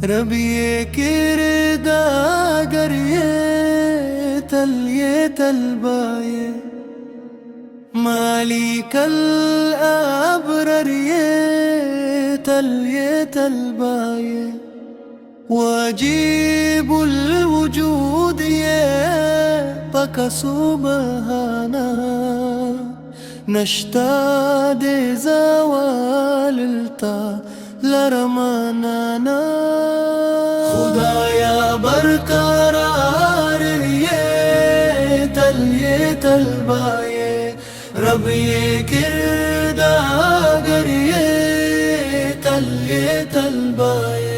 रब ये किरदागर ये तलबाये मालिक الأبرر ये तलबाये واجب الوجود بك سبحانا نشتاق زوال التا لرمانانا खुदाया बरकरार ये तलबाये रब ये किरदागर ये तलबाये